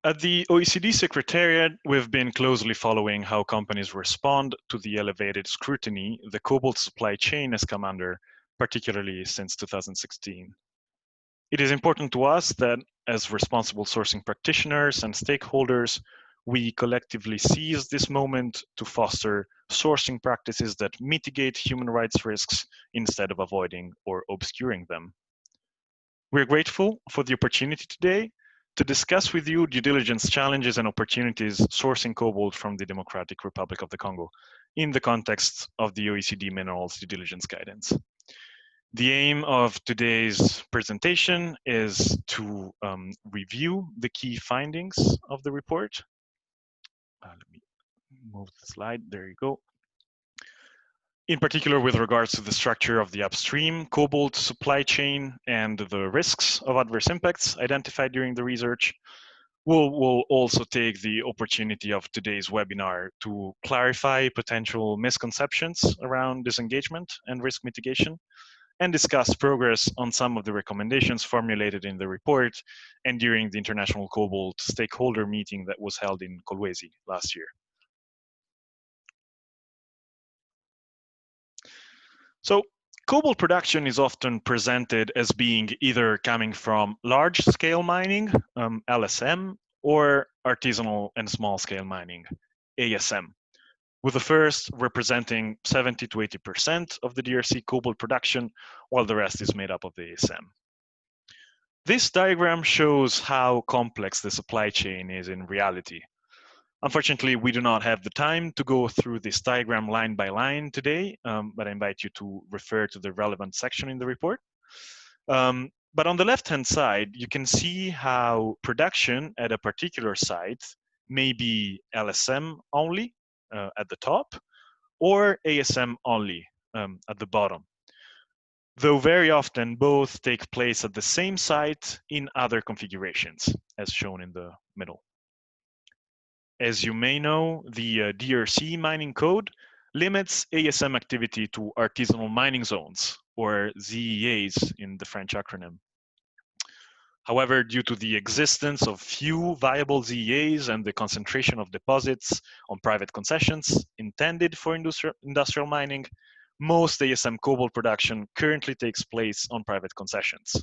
At the OECD Secretariat, we've been closely following how companies respond to the elevated scrutiny the cobalt supply chain has come under, particularly since 2016. It is important to us that, as responsible sourcing practitioners and stakeholders, we collectively seize this moment to foster sourcing practices that mitigate human rights risks instead of avoiding or obscuring them. We're grateful for the opportunity today to discuss with you due diligence challenges and opportunities sourcing cobalt from the Democratic Republic of the Congo in the context of the OECD Minerals Due Diligence Guidance. The aim of today's presentation is to review the key findings of the report. Let me move the slide, there you go. In particular, with regards to the structure of the upstream cobalt supply chain and the risks of adverse impacts identified during the research. We'll also take the opportunity of today's webinar to clarify potential misconceptions around disengagement and risk mitigation, and discuss progress on some of the recommendations formulated in the report and during the International Cobalt stakeholder meeting that was held in Kolwezi last year. So, cobalt production is often presented as being either coming from large-scale mining, LSM, or artisanal and small-scale mining, ASM, with the first representing 70 to 80% of the DRC cobalt production, while the rest is made up of the ASM. This diagram shows how complex the supply chain is in reality. Unfortunately, we do not have the time to go through this diagram line by line today, but I invite you to refer to the relevant section in the report. But on the left-hand side, you can see how production at a particular site may be LSM only at the top, or ASM only at the bottom. Though very often both take place at the same site in other configurations, as shown in the middle. As you may know, the DRC mining code limits ASM activity to artisanal mining zones, or ZEAs in the French acronym. However, due to the existence of few viable ZEAs and the concentration of deposits on private concessions intended for industrial mining, most ASM cobalt production currently takes place on private concessions.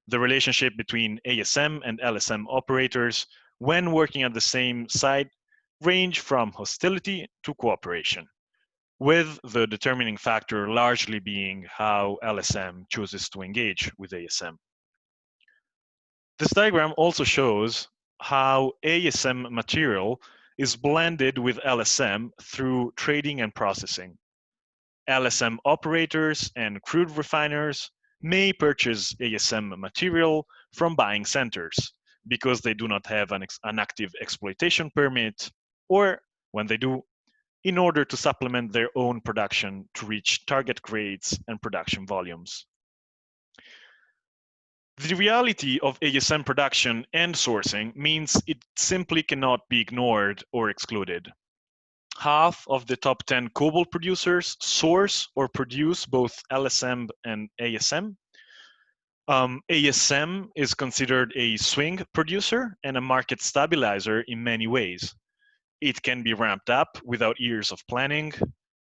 The relationship between ASM and LSM operators when working at the same site range from hostility to cooperation, with the determining factor largely being how LSM chooses to engage with ASM. This diagram also shows how ASM material is blended with LSM through trading and processing. LSM operators and crude refiners may purchase ASM material from buying centers because they do not have an active exploitation permit, or when they do, in order to supplement their own production to reach target grades and production volumes. The reality of ASM production and sourcing means it simply cannot be ignored or excluded. Half of the top 10 cobalt producers source or produce both LSM and ASM. ASM is considered a swing producer and a market stabilizer in many ways. It can be ramped up without years of planning.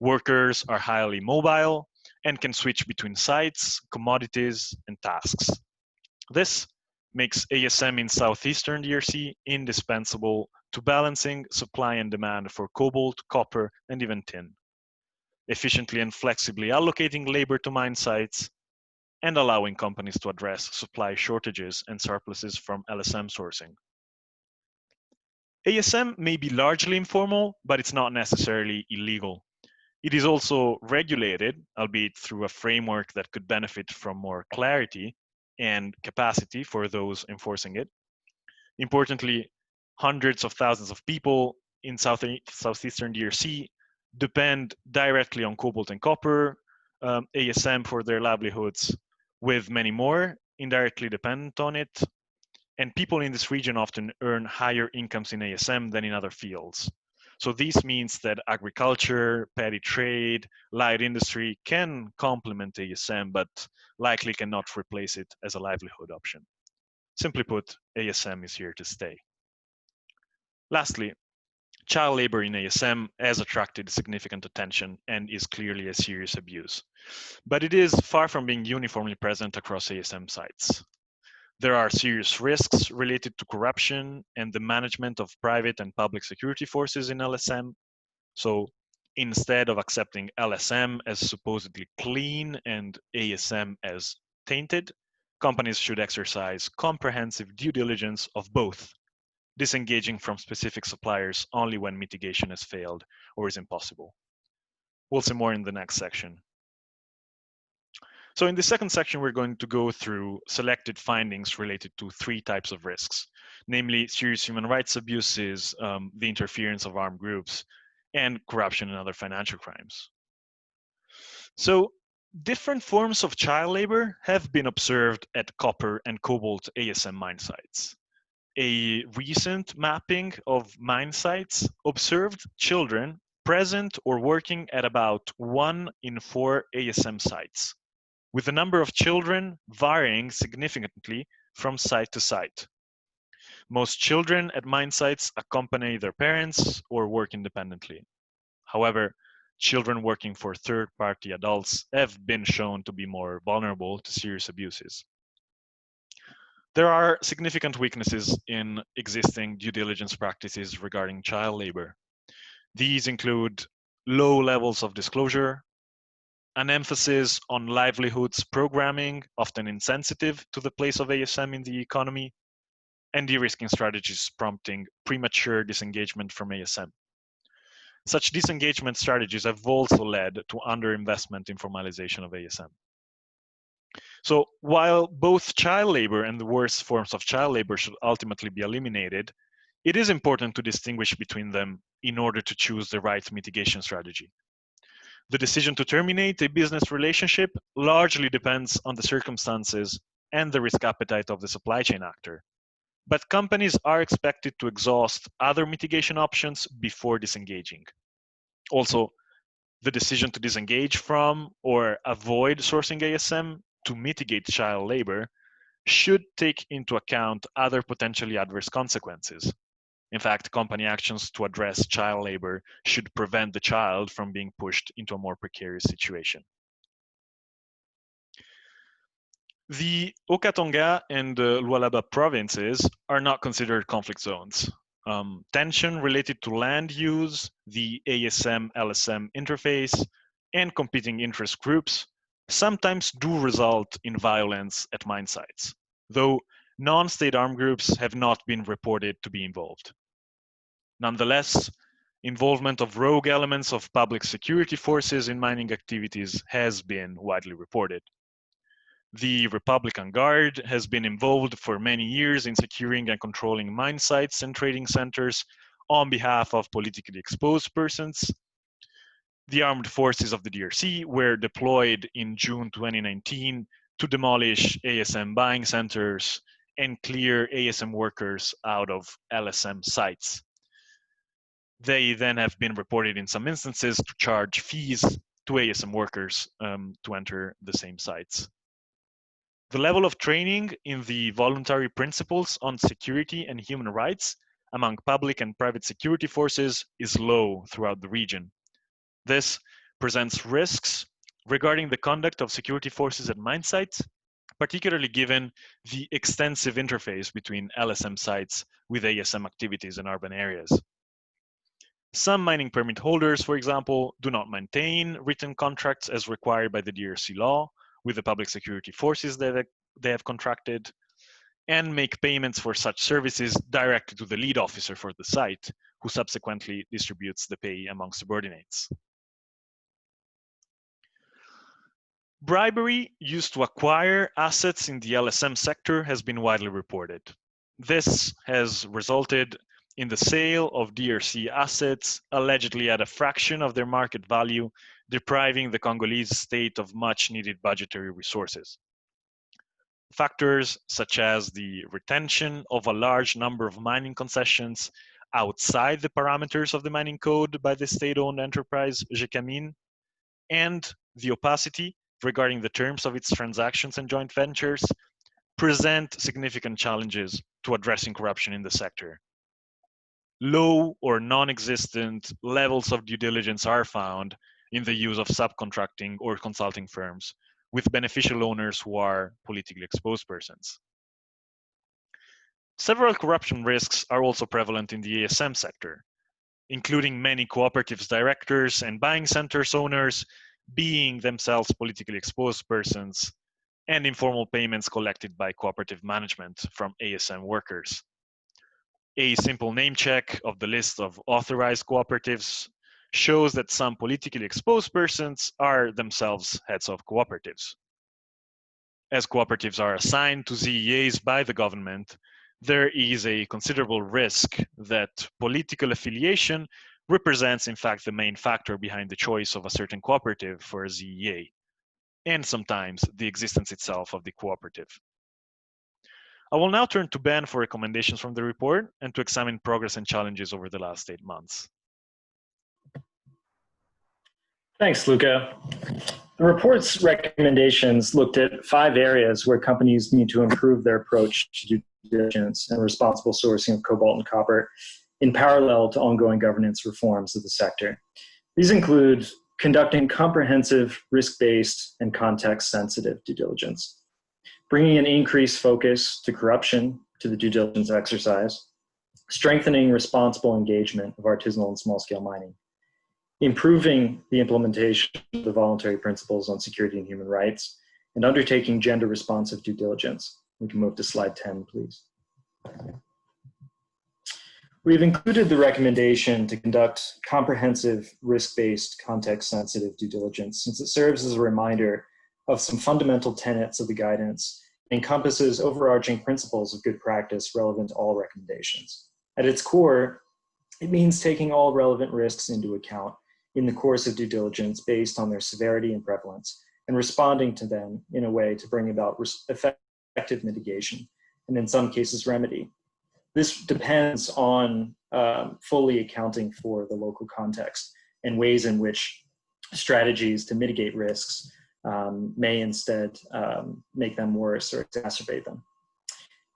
Workers are highly mobile and can switch between sites, commodities, and tasks. This makes ASM in southeastern DRC indispensable to balancing supply and demand for cobalt, copper, and even tin, efficiently and flexibly allocating labor to mine sites, and allowing companies to address supply shortages and surpluses from LSM sourcing. ASM may be largely informal, but it's not necessarily illegal. It is also regulated, albeit through a framework that could benefit from more clarity and capacity for those enforcing it. Importantly, hundreds of thousands of people in southeastern DRC depend directly on cobalt and copper, ASM for their livelihoods, with many more indirectly dependent on it. And people in this region often earn higher incomes in ASM than in other fields. So this means that agriculture, petty trade, light industry can complement ASM, but likely cannot replace it as a livelihood option. Simply put, ASM is here to stay. Lastly, child labor in ASM has attracted significant attention and is clearly a serious abuse. But it is far from being uniformly present across ASM sites. There are serious risks related to corruption and the management of private and public security forces in LSM. So instead of accepting LSM as supposedly clean and ASM as tainted, companies should exercise comprehensive due diligence of both, disengaging from specific suppliers only when mitigation has failed or is impossible. We'll see more in the next section. So in the second section, we're going to go through selected findings related to three types of risks, namely serious human rights abuses, the interference of armed groups, and corruption and other financial crimes. So different forms of child labor have been observed at copper and cobalt ASM mine sites. A recent mapping of mine sites observed children present or working at about 1 in 4 ASM sites, with the number of children varying significantly from site to site. Most children at mine sites accompany their parents or work independently. However, children working for third-party adults have been shown to be more vulnerable to serious abuses. There are significant weaknesses in existing due diligence practices regarding child labor. These include low levels of disclosure, an emphasis on livelihoods programming, often insensitive to the place of ASM in the economy, and de-risking strategies prompting premature disengagement from ASM. Such disengagement strategies have also led to underinvestment in formalization of ASM. So while both child labor and the worst forms of child labor should ultimately be eliminated, it is important to distinguish between them in order to choose the right mitigation strategy. The decision to terminate a business relationship largely depends on the circumstances and the risk appetite of the supply chain actor. But companies are expected to exhaust other mitigation options before disengaging. Also, the decision to disengage from or avoid sourcing ASM to mitigate child labor should take into account other potentially adverse consequences. In fact, company actions to address child labor should prevent the child from being pushed into a more precarious situation. The Okatonga and Lualaba provinces are not considered conflict zones. Tension related to land use, the ASM-LSM interface, and competing interest groups sometimes do result in violence at mine sites, though non-state armed groups have not been reported to be involved. Nonetheless, involvement of rogue elements of public security forces in mining activities has been widely reported. The Republican Guard has been involved for many years in securing and controlling mine sites and trading centers on behalf of politically exposed persons. The armed forces of the DRC were deployed in June 2019 to demolish ASM buying centers and clear ASM workers out of LSM sites. They then have been reported in some instances to charge fees to ASM workers to enter the same sites. The level of training in the voluntary principles on security and human rights among public and private security forces is low throughout the region. This presents risks regarding the conduct of security forces at mine sites, particularly given the extensive interface between LSM sites with ASM activities in urban areas. Some mining permit holders, for example, do not maintain written contracts as required by the DRC law with the public security forces that they have contracted, and make payments for such services directly to the lead officer for the site, who subsequently distributes the pay among subordinates. Bribery used to acquire assets in the LSM sector has been widely reported. This has resulted in the sale of DRC assets allegedly at a fraction of their market value, depriving the Congolese state of much needed budgetary resources. Factors such as the retention of a large number of mining concessions outside the parameters of the mining code by the state-owned enterprise GECAMIN, and the opacity regarding the terms of its transactions and joint ventures present significant challenges to addressing corruption in the sector. low or non-existent levels of due diligence are found in the use of subcontracting or consulting firms with beneficial owners who are politically exposed persons. Several corruption risks are also prevalent in the ASM sector, including many cooperatives directors and buying centers owners being themselves politically exposed persons, and informal payments collected by cooperative management from ASM workers. A simple name check of the list of authorized cooperatives shows that some politically exposed persons are themselves heads of cooperatives. As cooperatives are assigned to ZEAs by the government, there is a considerable risk that political affiliation represents in fact the main factor behind the choice of a certain cooperative for a ZEA, and sometimes the existence itself of the cooperative. I will now turn to Ben for recommendations from the report and to examine progress and challenges over the last 8 months. Thanks, Luca. The report's recommendations looked at 5 areas where companies need to improve their approach to due diligence and responsible sourcing of cobalt and copper in parallel to ongoing governance reforms of the sector. These include conducting comprehensive, risk-based, and context-sensitive due diligence, bringing an increased focus to corruption to the due diligence exercise, strengthening responsible engagement of artisanal and small-scale mining, improving the implementation of the voluntary principles on security and human rights, and undertaking gender-responsive due diligence. We can move to slide 10, please. We've included the recommendation to conduct comprehensive, risk-based, context-sensitive due diligence since it serves as a reminder of some fundamental tenets of the guidance and encompasses overarching principles of good practice relevant to all recommendations. At its core, it means taking all relevant risks into account in the course of due diligence based on their severity and prevalence, and responding to them in a way to bring about effective mitigation, and in some cases remedy. This depends on fully accounting for the local context and ways in which strategies to mitigate risks may instead make them worse or exacerbate them.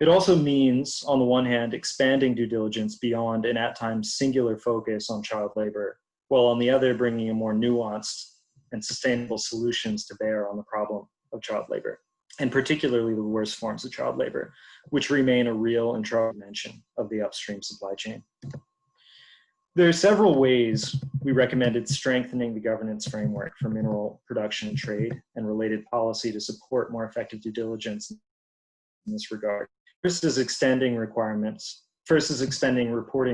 It also means, on the one hand, expanding due diligence beyond an at times singular focus on child labor, while on the other bringing a more nuanced and sustainable solutions to bear on the problem of child labor, and particularly the worst forms of child labor, which remain a real and troubling dimension of the upstream supply chain. There are several ways we recommended strengthening the governance framework for mineral production and trade and related policy to support more effective due diligence in this regard. First is extending reporting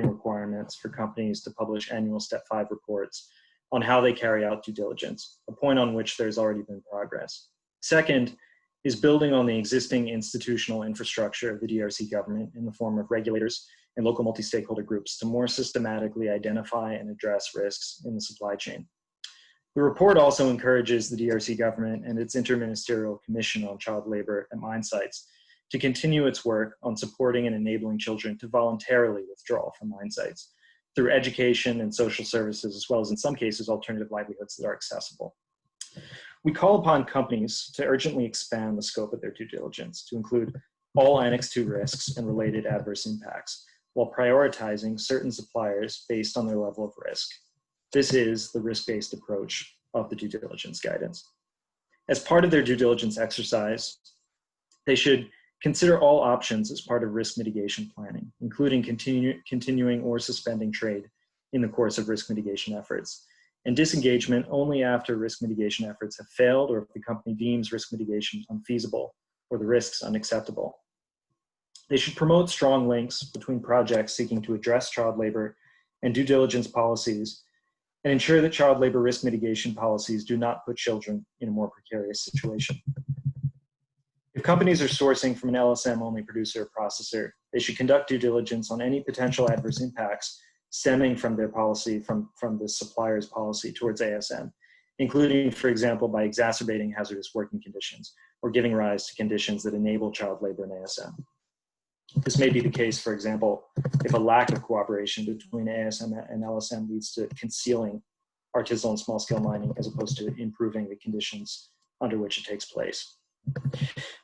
requirements for companies to publish annual Step 5 reports on how they carry out due diligence, a point on which there's already been progress. Second is building on the existing institutional infrastructure of the DRC government in the form of regulators and local multi-stakeholder groups to more systematically identify and address risks in the supply chain. The report also encourages the DRC government and its Interministerial Commission on Child Labor at Mine Sites to continue its work on supporting and enabling children to voluntarily withdraw from mine sites through education and social services, as well as in some cases, alternative livelihoods that are accessible. We call upon companies to urgently expand the scope of their due diligence to include all Annex II risks and related adverse impacts, while prioritizing certain suppliers based on their level of risk. This is the risk-based approach of the due diligence guidance. As part of their due diligence exercise, they should consider all options as part of risk mitigation planning, including continuing or suspending trade in the course of risk mitigation efforts, and disengagement only after risk mitigation efforts have failed or if the company deems risk mitigation unfeasible or the risks unacceptable. They should promote strong links between projects seeking to address child labor and due diligence policies, and ensure that child labor risk mitigation policies do not put children in a more precarious situation. If companies are sourcing from an LSM-only producer or processor, they should conduct due diligence on any potential adverse impacts stemming from their policy, from the supplier's policy towards ASM, including, for example, by exacerbating hazardous working conditions or giving rise to conditions that enable child labor in ASM. This may be the case, for example, if a lack of cooperation between ASM and LSM leads to concealing artisanal and small-scale mining as opposed to improving the conditions under which it takes place.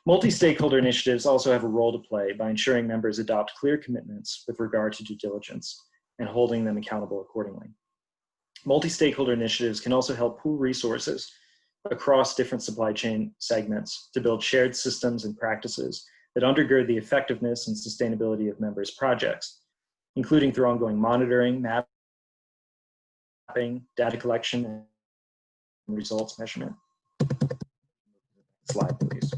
Multi-stakeholder initiatives also have a role to play by ensuring members adopt clear commitments with regard to due diligence. and holding them accountable accordingly. Multi-stakeholder initiatives can also help pool resources across different supply chain segments to build shared systems and practices that undergird the effectiveness and sustainability of members' projects, including through ongoing monitoring, mapping, data collection, and results measurement. Slide, please.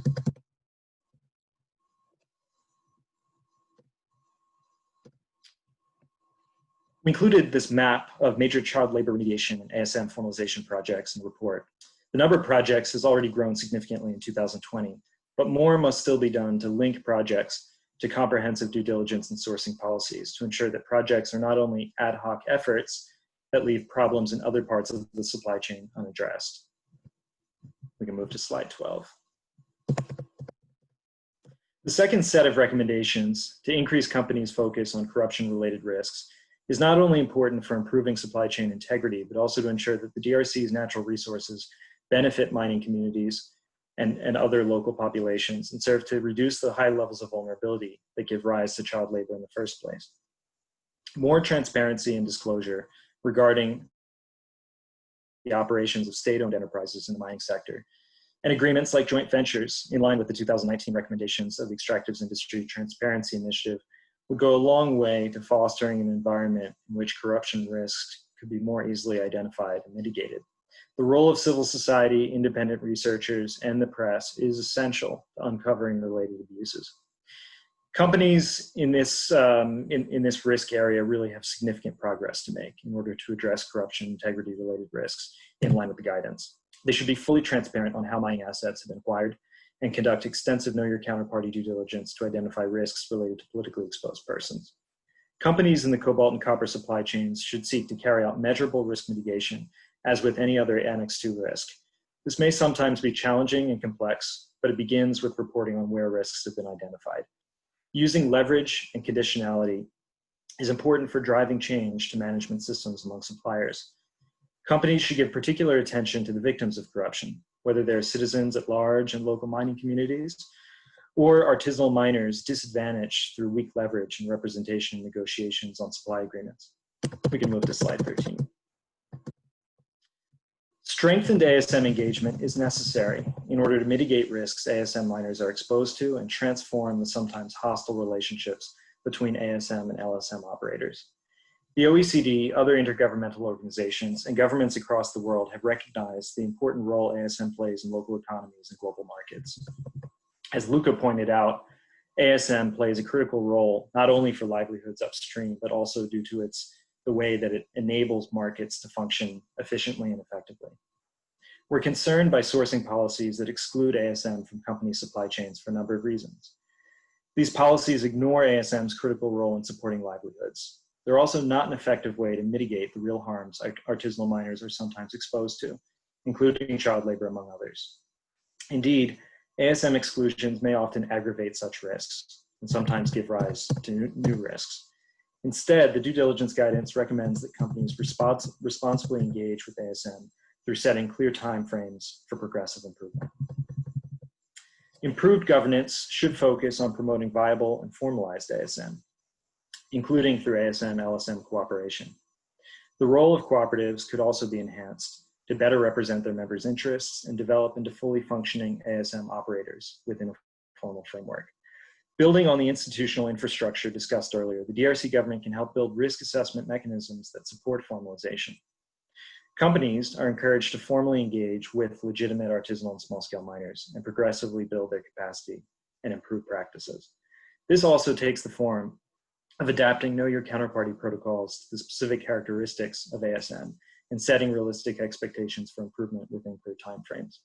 We included this map of major child labor remediation and ASM formalization projects in the report. The number of projects has already grown significantly in 2020, but more must still be done to link projects to comprehensive due diligence and sourcing policies to ensure that projects are not only ad hoc efforts that leave problems in other parts of the supply chain unaddressed. We can move to slide 12. The second set of recommendations to increase companies' focus on corruption-related risks is not only important for improving supply chain integrity, but also to ensure that the DRC's natural resources benefit mining communities and other local populations and serve to reduce the high levels of vulnerability that give rise to child labor in the first place. More transparency and disclosure regarding the operations of state-owned enterprises in the mining sector, and agreements like joint ventures in line with the 2019 recommendations of the Extractives Industry Transparency Initiative would go a long way to fostering an environment in which corruption risks could be more easily identified and mitigated. The role of civil society, independent researchers, and the press is essential to uncovering related abuses. Companies in this risk area really have significant progress to make in order to address corruption integrity-related risks in line with the guidance. They should be fully transparent on how mining assets have been acquired and conduct extensive know your counterparty due diligence to identify risks related to politically exposed persons. Companies in the cobalt and copper supply chains should seek to carry out measurable risk mitigation as with any other Annex II risk. This may sometimes be challenging and complex, but it begins with reporting on where risks have been identified. Using leverage and conditionality is important for driving change to management systems among suppliers. Companies should give particular attention to the victims of corruption, whether they're citizens at large in local mining communities or artisanal miners disadvantaged through weak leverage and representation in negotiations on supply agreements. We can move to slide 13. Strengthened ASM engagement is necessary in order to mitigate risks ASM miners are exposed to and transform the sometimes hostile relationships between ASM and LSM operators. The OECD, other intergovernmental organizations, and governments across the world have recognized the important role ASM plays in local economies and global markets. As Luca pointed out, ASM plays a critical role not only for livelihoods upstream, but also due to the way that it enables markets to function efficiently and effectively. We're concerned by sourcing policies that exclude ASM from company supply chains for a number of reasons. These policies ignore ASM's critical role in supporting livelihoods. They're also not an effective way to mitigate the real harms artisanal miners are sometimes exposed to, including child labor, among others. Indeed, ASM exclusions may often aggravate such risks and sometimes give rise to new risks. Instead, the due diligence guidance recommends that companies responsibly engage with ASM through setting clear timeframes for progressive improvement. Improved governance should focus on promoting viable and formalized ASM, including through ASM-LSM cooperation. The role of cooperatives could also be enhanced to better represent their members' interests and develop into fully functioning ASM operators within a formal framework. Building on the institutional infrastructure discussed earlier, the DRC government can help build risk assessment mechanisms that support formalization. Companies are encouraged to formally engage with legitimate artisanal and small-scale miners and progressively build their capacity and improve practices. This also takes the form of adapting know your counterparty protocols to the specific characteristics of ASM and setting realistic expectations for improvement within clear timeframes.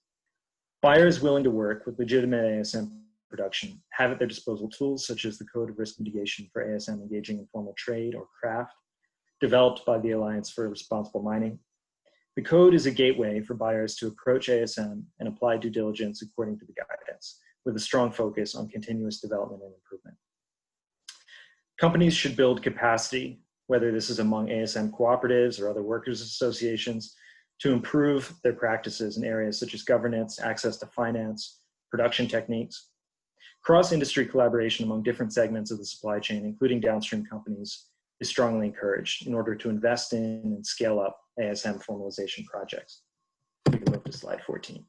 Buyers willing to work with legitimate ASM production have at their disposal tools such as the Code of Risk Mitigation for ASM engaging in formal trade or craft, developed by the Alliance for Responsible Mining. The code is a gateway for buyers to approach ASM and apply due diligence according to the guidance, with a strong focus on continuous development and improvement. Companies should build capacity, whether this is among ASM cooperatives or other workers' associations, to improve their practices in areas such as governance, access to finance, production techniques. Cross-industry collaboration among different segments of the supply chain, including downstream companies, is strongly encouraged in order to invest in and scale up ASM formalization projects. We can move to slide 14.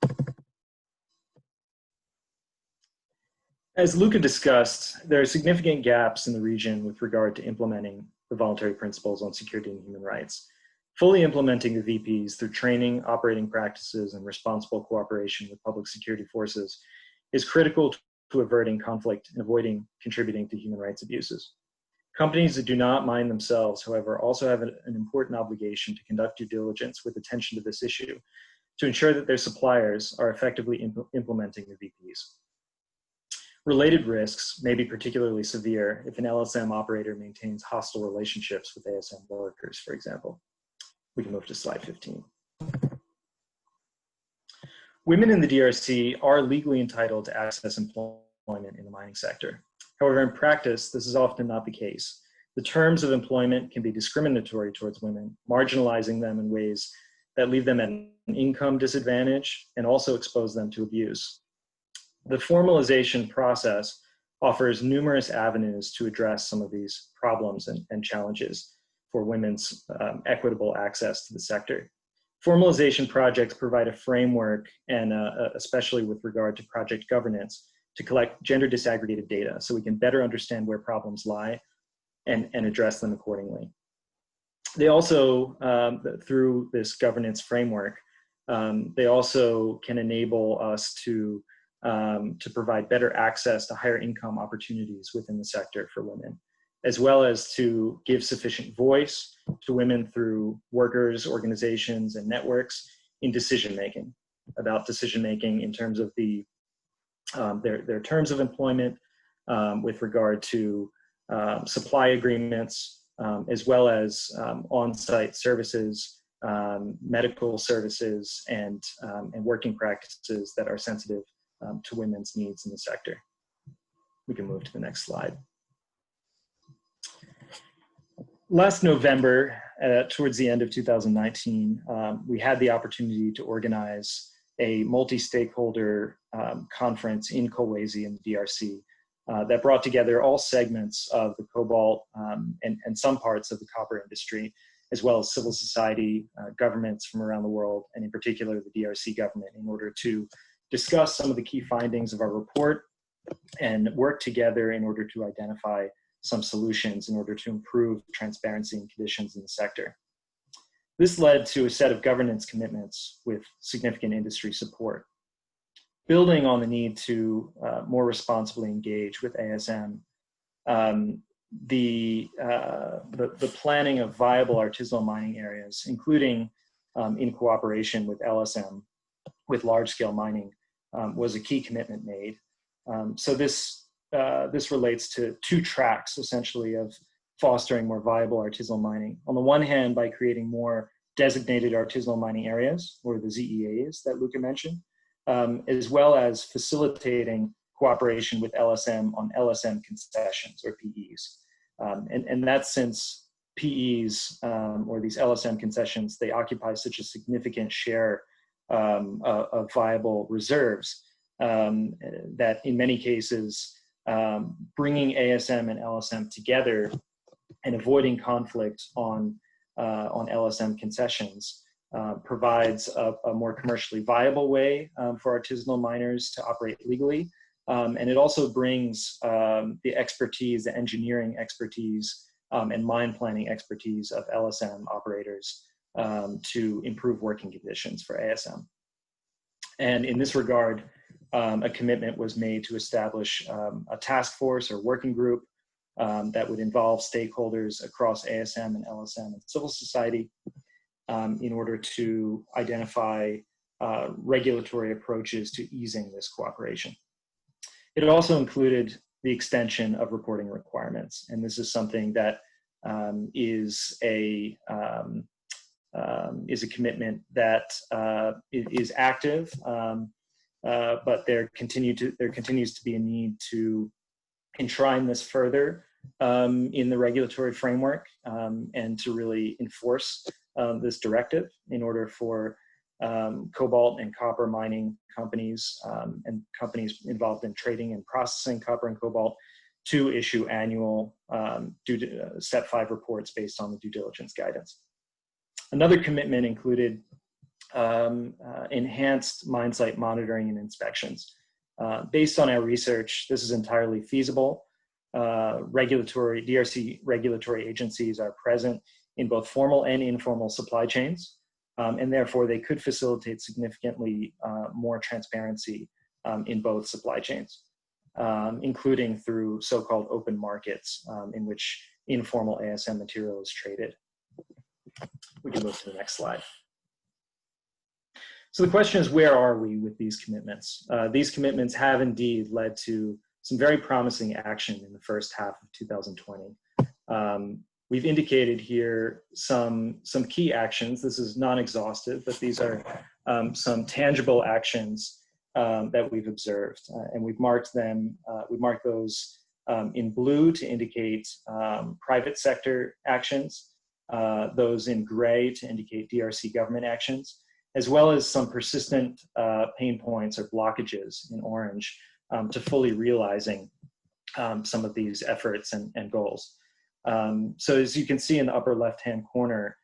As Luca discussed, there are significant gaps in the region with regard to implementing the voluntary principles on security and human rights. Fully implementing the VPs through training, operating practices, and responsible cooperation with public security forces is critical to averting conflict and avoiding contributing to human rights abuses. Companies that do not mine themselves, however, also have an important obligation to conduct due diligence with attention to this issue to ensure that their suppliers are effectively implementing the VPs. Related risks may be particularly severe if an LSM operator maintains hostile relationships with ASM workers, for example. We can move to slide 15. Women in the DRC are legally entitled to access employment in the mining sector. However, in practice, this is often not the case. The terms of employment can be discriminatory towards women, marginalizing them in ways that leave them at an income disadvantage and also expose them to abuse. The formalization process offers numerous avenues to address some of these problems and challenges for women's equitable access to the sector. Formalization projects provide a framework, and especially with regard to project governance, to collect gender disaggregated data so we can better understand where problems lie and address them accordingly. They also, through this governance framework, they also can enable us to provide better access to higher income opportunities within the sector for women, as well as to give sufficient voice to women through workers, organizations, and networks in decision-making, about decision-making in terms of their terms of employment, with regard to supply agreements, as well as on-site services, medical services, and working practices that are sensitive to women's needs in the sector. We can move to the next slide. Last November, towards the end of 2019, we had the opportunity to organize a multi-stakeholder conference in Kolwezi in the DRC that brought together all segments of the cobalt and some parts of the copper industry, as well as civil society, governments from around the world, and in particular the DRC government, in order to discuss some of the key findings of our report and work together in order to identify some solutions in order to improve transparency and conditions in the sector. This led to a set of governance commitments with significant industry support. Building on the need to more responsibly engage with ASM, the planning of viable artisanal mining areas, including in cooperation with LSM, with large-scale mining, was a key commitment made. So this relates to two tracks, essentially, of fostering more viable artisanal mining. On the one hand, by creating more designated artisanal mining areas, or the ZEAs that Luca mentioned, as well as facilitating cooperation with LSM on LSM concessions, or PEs. And that's since PEs, or these LSM concessions, they occupy such a significant share of viable reserves that in many cases, bringing ASM and LSM together and avoiding conflict on LSM concessions provides a more commercially viable way for artisanal miners to operate legally. And it also brings the expertise, the engineering expertise, and mine planning expertise of LSM operators to improve working conditions for ASM. And in this regard, a commitment was made to establish a task force or working group that would involve stakeholders across ASM and LSM and civil society in order to identify regulatory approaches to easing this cooperation. It also included the extension of reporting requirements, and this is something that is a commitment that is active, but there continues to be a need to enshrine this further in the regulatory framework and to really enforce this directive in order for cobalt and copper mining companies and companies involved in trading and processing copper and cobalt to issue annual Step 5 reports based on the due diligence guidance. Another commitment included enhanced mine site monitoring and inspections. Based on our research, this is entirely feasible. DRC regulatory agencies are present in both formal and informal supply chains, and therefore they could facilitate significantly more transparency in both supply chains, including through so-called open markets in which informal ASM material is traded. We can move to the next slide. So the question is, where are we with these commitments? These commitments have indeed led to some very promising action in the first half of 2020. We've indicated here some key actions. This is non-exhaustive, but these are some tangible actions that we've observed, and we've marked them. We marked those in blue to indicate private sector actions, those in gray to indicate DRC government actions, as well as some persistent pain points or blockages in orange to fully realizing some of these efforts and goals. So as you can see in the upper left-hand corner,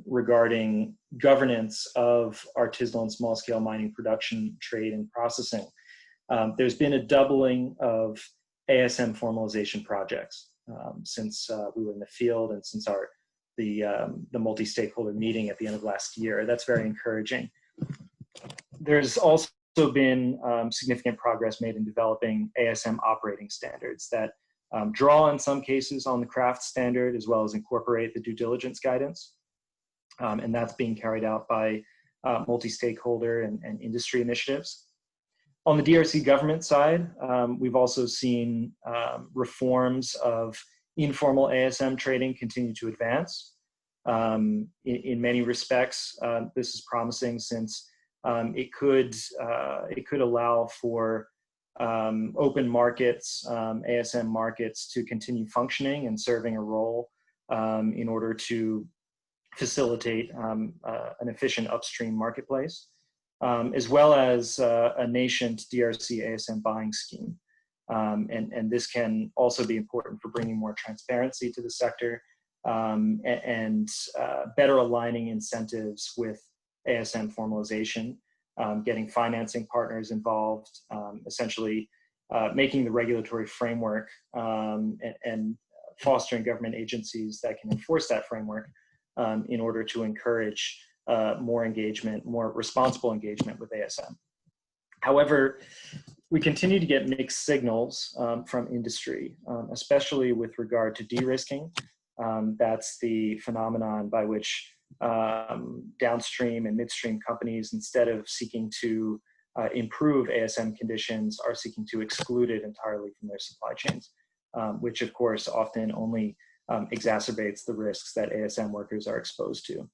regarding governance of artisanal and small-scale mining production, trade, and processing, there's been a doubling of ASM formalization projects since we were in the field and since the multi-stakeholder meeting at the end of last year. That's very encouraging. There's also been significant progress made in developing ASM operating standards that draw in some cases on the craft standard as well as incorporate the due diligence guidance. And that's being carried out by multi-stakeholder and industry initiatives. On the DRC government side, we've also seen reforms of informal ASM trading continue to advance. In many respects, this is promising since it could allow for open markets, ASM markets, to continue functioning and serving a role in order to facilitate an efficient upstream marketplace, as well as a nascent DRC ASM buying scheme. And this can also be important for bringing more transparency to the sector and better aligning incentives with ASM formalization, getting financing partners involved, essentially making the regulatory framework and fostering government agencies that can enforce that framework in order to encourage more engagement, more responsible engagement with ASM. However, we continue to get mixed signals from industry, especially with regard to de-risking. That's the phenomenon by which downstream and midstream companies, instead of seeking to improve ASM conditions, are seeking to exclude it entirely from their supply chains, which of course often only exacerbates the risks that ASM workers are exposed to.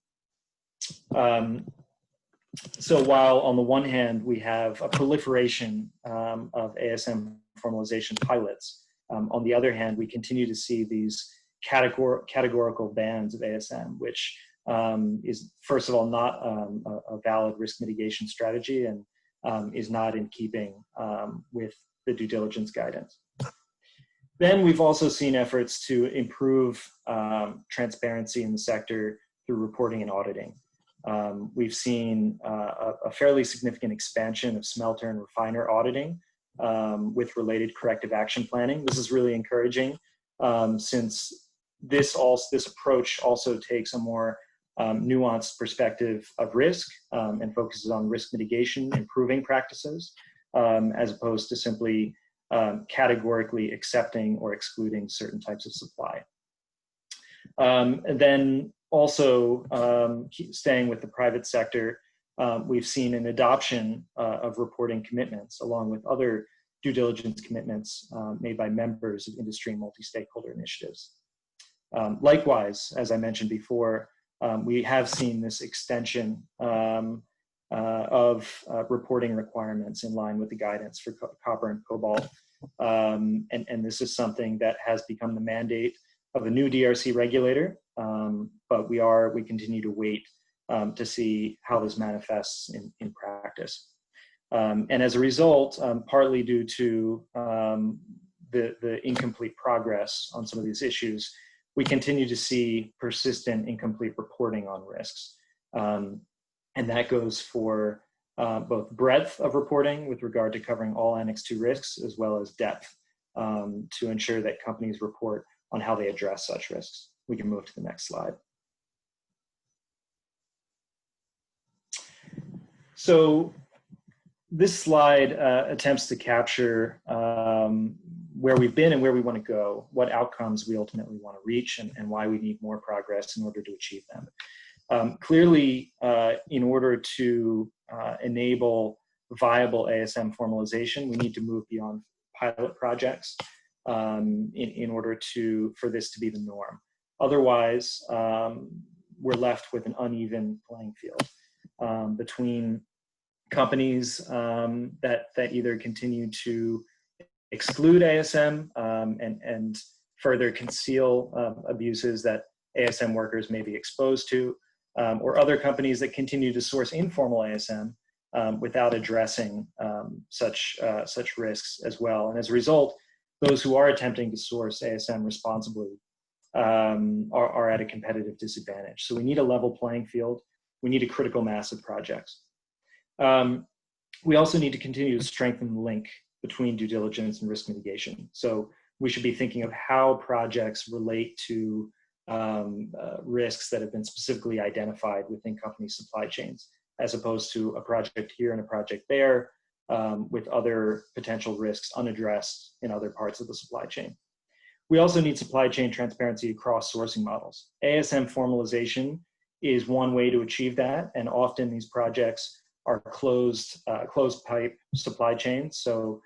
So while on the one hand we have a proliferation of ASM formalization pilots, on the other hand we continue to see these categorical bans of ASM, which is first of all not a valid risk mitigation strategy and is not in keeping with the due diligence guidance. Then we've also seen efforts to improve transparency in the sector through reporting and auditing. We've seen a fairly significant expansion of smelter and refiner auditing with related corrective action planning. This is really encouraging since this approach also takes a more nuanced perspective of risk and focuses on risk mitigation, improving practices, as opposed to simply categorically accepting or excluding certain types of supply. And then also staying with the private sector, we've seen an adoption of reporting commitments along with other due diligence commitments made by members of industry and multi-stakeholder initiatives. Likewise, as I mentioned before, we have seen this extension of reporting requirements in line with the guidance for copper and cobalt. And this is something that has become the mandate of a new DRC regulator, but we continue to wait to see how this manifests in practice. And as a result, partly due to the incomplete progress on some of these issues, we continue to see persistent incomplete reporting on risks. And that goes for both breadth of reporting with regard to covering all Annex II risks, as well as depth to ensure that companies report on how they address such risks. We can move to the next slide. So this slide attempts to capture where we've been and where we want to go, what outcomes we ultimately want to reach, and why we need more progress in order to achieve them. Clearly, in order to enable viable ASM formalization, we need to move beyond pilot projects in order for this to be the norm. Otherwise, we're left with an uneven playing field between companies that either continue to exclude ASM and further conceal abuses that ASM workers may be exposed to, or other companies that continue to source informal ASM without addressing such risks as well. And as a result, those who are attempting to source ASM responsibly are at a competitive disadvantage. So we need a level playing field. We need a critical mass of projects. We also need to continue to strengthen the link between due diligence and risk mitigation. So we should be thinking of how projects relate to risks that have been specifically identified within company supply chains, as opposed to a project here and a project there with other potential risks unaddressed in other parts of the supply chain. We also need supply chain transparency across sourcing models. ASM formalization is one way to achieve that, and often these projects are closed pipe supply chains. So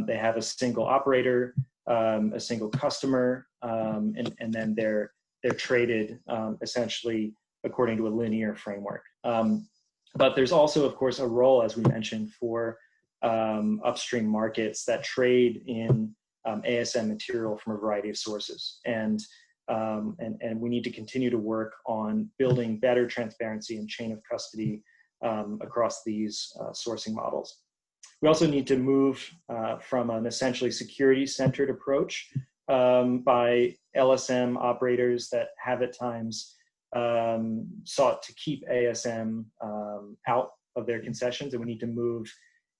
they have a single operator, a single customer, and then they're traded essentially according to a linear framework. But there's also, of course, a role, as we mentioned, for upstream markets that trade in ASM material from a variety of sources. And we need to continue to work on building better transparency and chain of custody across these sourcing models. We also need to move from an essentially security-centered approach by LSM operators that have at times sought to keep ASM out of their concessions, and we need to move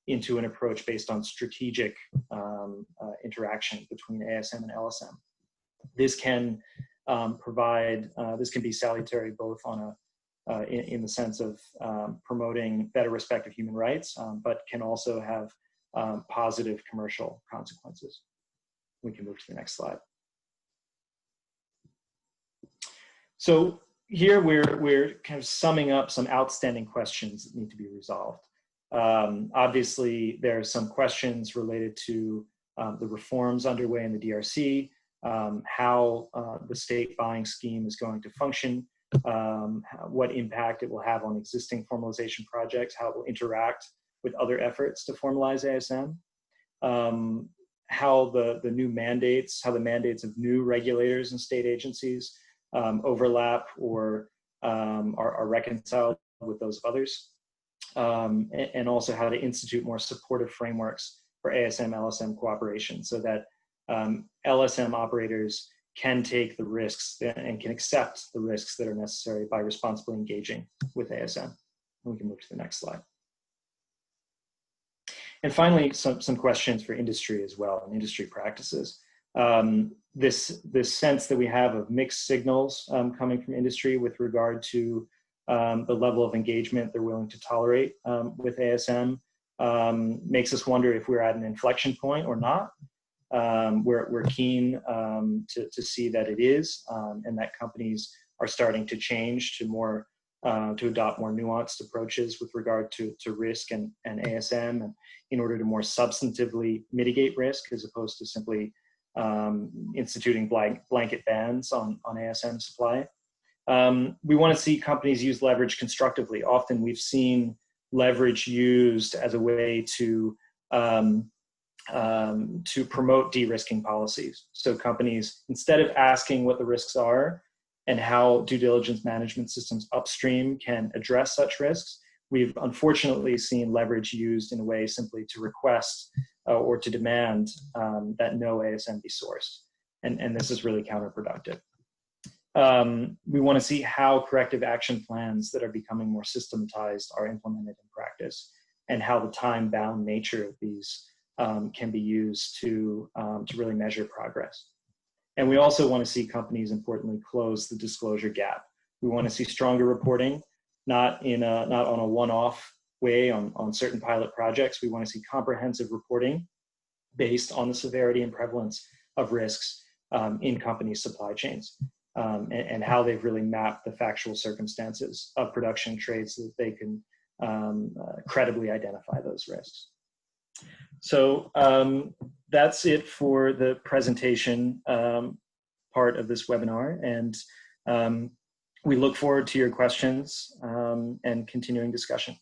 into an approach based on strategic interaction between ASM and LSM. This can this can be salutary both on in the sense of promoting better respect of human rights, but can also have positive commercial consequences. We can move to the next slide. So here we're kind of summing up some outstanding questions that need to be resolved. Obviously, there are some questions related to the reforms underway in the DRC, how the state buying scheme is going to function, what impact it will have on existing formalization projects, how it will interact with other efforts to formalize ASM, how the new mandates, how the mandates of new regulators and state agencies overlap or are reconciled with those of others, and also how to institute more supportive frameworks for ASM-LSM cooperation so that LSM operators can take the risks and can accept the risks that are necessary by responsibly engaging with ASM. And we can move to the next slide. And finally, some questions for industry as well and industry practices. This sense that we have of mixed signals coming from industry with regard to the level of engagement they're willing to tolerate with ASM makes us wonder if we're at an inflection point or not. We're keen to see that it is, and that companies are starting to change to to adopt more nuanced approaches with regard to risk and ASM, and in order to more substantively mitigate risk as opposed to simply instituting blanket bans on ASM supply. We want to see companies use leverage constructively. Often we've seen leverage used as a way to promote de-risking policies. So companies, instead of asking what the risks are and how due diligence management systems upstream can address such risks, we've unfortunately seen leverage used in a way simply to request or to demand that no ASM be sourced. And this is really counterproductive. We want to see how corrective action plans that are becoming more systematized are implemented in practice, and how the time-bound nature of these can be used to really measure progress. And we also want to see companies, importantly, close the disclosure gap. We want to see stronger reporting, not on a one-off way on certain pilot projects. We want to see comprehensive reporting based on the severity and prevalence of risks in companies' supply chains, and how they've really mapped the factual circumstances of production trades so that they can credibly identify those risks. So that's it for the presentation part of this webinar, and we look forward to your questions and continuing discussion.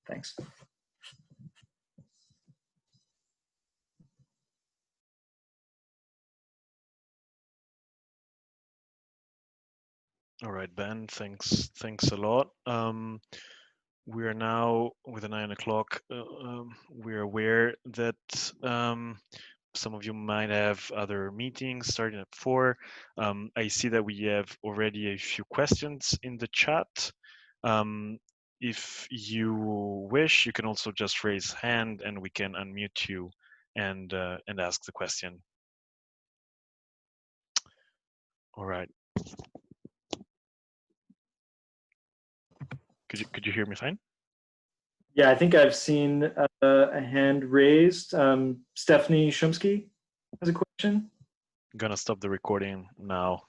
Thanks. All right, Ben, thanks a lot. We are now with the 9 o'clock. We're aware that some of you might have other meetings starting at 4. I see that we have already a few questions in the chat. If you wish, you can also just raise hand and we can unmute you and ask the question. All right. Could you hear me fine? Yeah, I think I've seen a hand raised. Stephanie Shumsky has a question. I'm gonna stop the recording now.